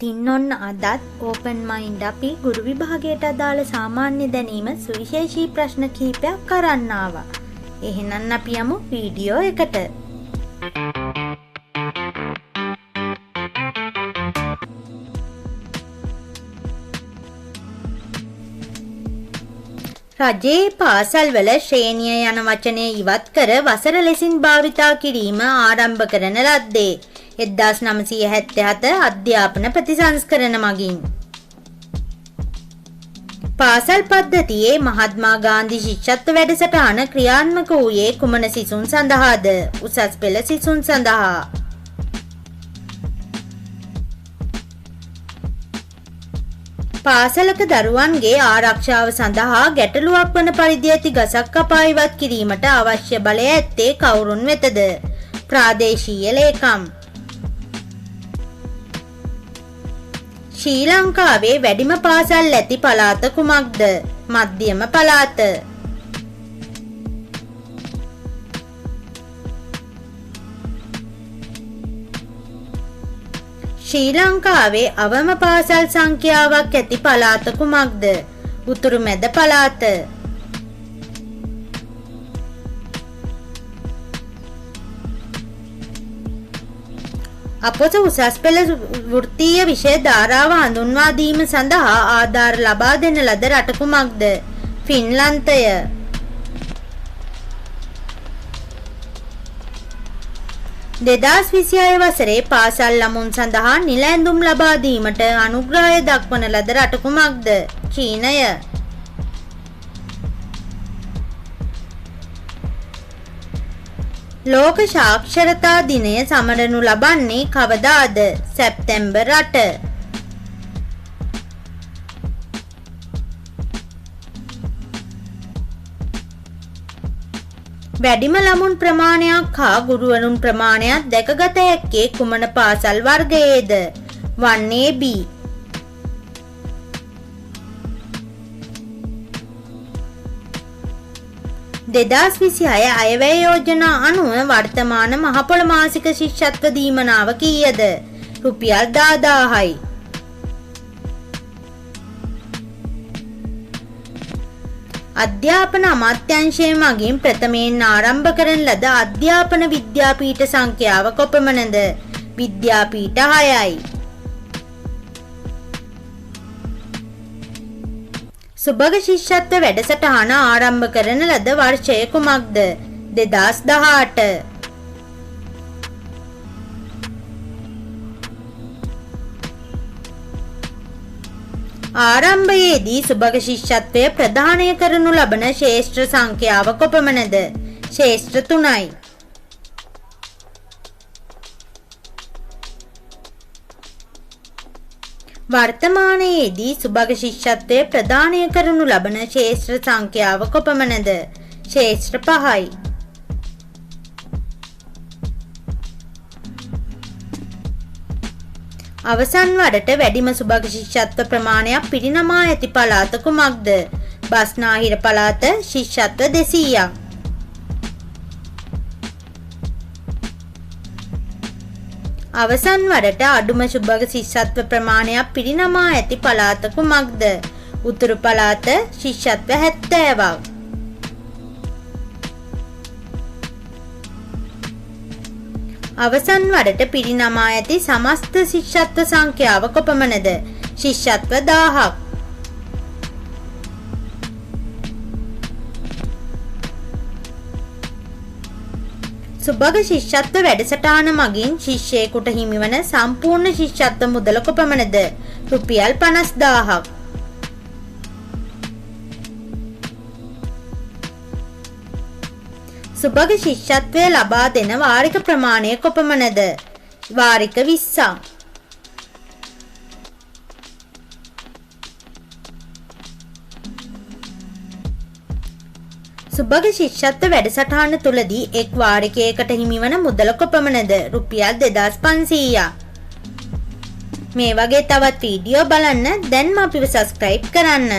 ඉතින් ඔන්න අදත් ඕපන් මයින්ඩ් අපි ගුරු විභාගයට අදාළ සාමාන්‍ය දැනීම සුවිශේෂී ප්‍රශ්න කිහිපයක් කරන්න ආවා. එහෙනම් අපි යමු වීඩියෝ එකට. රජයේ පාසල්වල ශ්‍රේණිය යන වචනය ඉවත් කර වසර ලෙසින් භාවිතා කිරීම ආරම්භ කරන ලද්දේ 1977 අධ්‍යාපන ප්‍රතිසංස්කරණ මගින්. පාසල් පද්ධතියේ මහත්මා ගාන්ධි ශිෂ්‍යත්ව වැඩසටහන ක්‍රියාත්මක වූයේ කුමන සිසුන් සඳහාද? උසස් පෙළ සිසුන් සඳහා. පාසලක දරුවන්ගේ ආරක්ෂාව සඳහා ගැටලුවක් වන පරිදි ඇති ගසක් කපා ඉවත් කිරීමට අවශ්‍ය බලය ඇත්තේ කවුරුන් වෙතද? ප්‍රාදේශීය ලේකම්. ශ්‍රී ලංකාවේ වැඩිම පාසල් ඇති පළාත කුමක්ද? මධ්‍යම පළාත. ශ්‍රී ලංකාවේ අවම පාසල් සංඛ්‍යාවක් ඇති පළාත කුමක්ද? උතුරු මැද පළාත. අපොස උසස් පෙළ වෘත්තීය විෂය ධාරාව හඳුන්වා දීම සඳහා ආධාර ලබා දෙන ලද රට කුමක්ද? ෆින්ලන්තය. දෙදස් 26 වසරේ පාසල් ළමුන් සඳහා නිල ඇඳුම් ලබා දීමට අනුග්‍රහය දක්වන ලද රට කුමක්ද? චීනය. ලෝක සාක්ෂරතා දිනය සමරනු ලබන්නේ කවදාද? සැප්තැම්බර් 8. වැඩිම ළමුන් ප්‍රමාණයක් හා ගුරුවරුන් ප්‍රමාණයක් දැකගත හැක්කේ කුමන පාසල් වර්ගයේද? 1AB. දෙදස් 26 අයවැය යෝජනා අනුව වර්තමාන මහපොළ මාසික ශිෂ්‍යත්ව දීමනාව කීයද? රුපියල් 10000යි. අධ්‍යාපන අමාත්‍යාංශය මගින් ප්‍රථමයෙන් ආරම්භ කරන ලද අධ්‍යාපන විද්‍යාපීඨ සංඛ්‍යාව කොපමණද? විද්‍යාපීඨ 6යි. සුභග ශිෂ්‍යත්ව වැඩසටහන ආරම්භ කරන ලද වර්ෂය කුමක්ද? 2018. ආරම්භයේදී සුභග ශිෂ්‍යත්වය ප්‍රදානය කරනු ලබන ශේෂ්ත්‍ර සංඛ්‍යාව කොපමණද? ශේෂ්ත්‍ර 3යි. වර්තමානයේදී සුභග ශිෂ්‍යත්වය ප්‍රදානය කරනු ලබන ශේෂ්ත්‍ර සංඛ්‍යාව කොපමණද? ශේෂ්ත්‍ර 5යි. අවසන් වරට වැඩිම සුභග ශිෂ්‍යත්ව ප්‍රමාණයක් පිරිනමා ඇති පළාත කුමක්ද? බස්නාහිර පළාත ශිෂ්‍යත්ව 200ක්. අවසන් වරට අඩුම සුභග ශිෂ්‍යත්ව ප්‍රමාණයක් පිරිනමා ඇති පළාත කුමක්ද? උතුරු පළාත ශිෂ්‍යත්ව 70ක්. අවසන් වරට පිරිනමා ඇති සමස්ත ශිෂ්‍යත්ව සංඛ්‍යාව කොපමණද? ශිෂ්‍යත්ව 1000ක්. සුභග ශිෂ්‍යත්ව වැඩසටහන මගින් ශිෂ්‍යයෙකුට හිමිවන සම්පූර්ණ ශිෂ්‍යත්ව මුදල කොපමණද? රුපියල් 50000ක්. සුභග ශිෂ්‍යත්වය ලබා දෙන වාරික ප්‍රමාණය කොපමණද? වාරික 20ක්. සුභග ශිෂ්‍යත්ව වැඩසටහන තුලදී එක් වාරිකයකට හිමිවන මුදල කොපමණද? රුපියල් 2500ක්. මේ වගේ තවත් වීඩියෝ බලන්න දැන්ම අපිව සබ්ස්ක්‍රයිබ් කරන්න.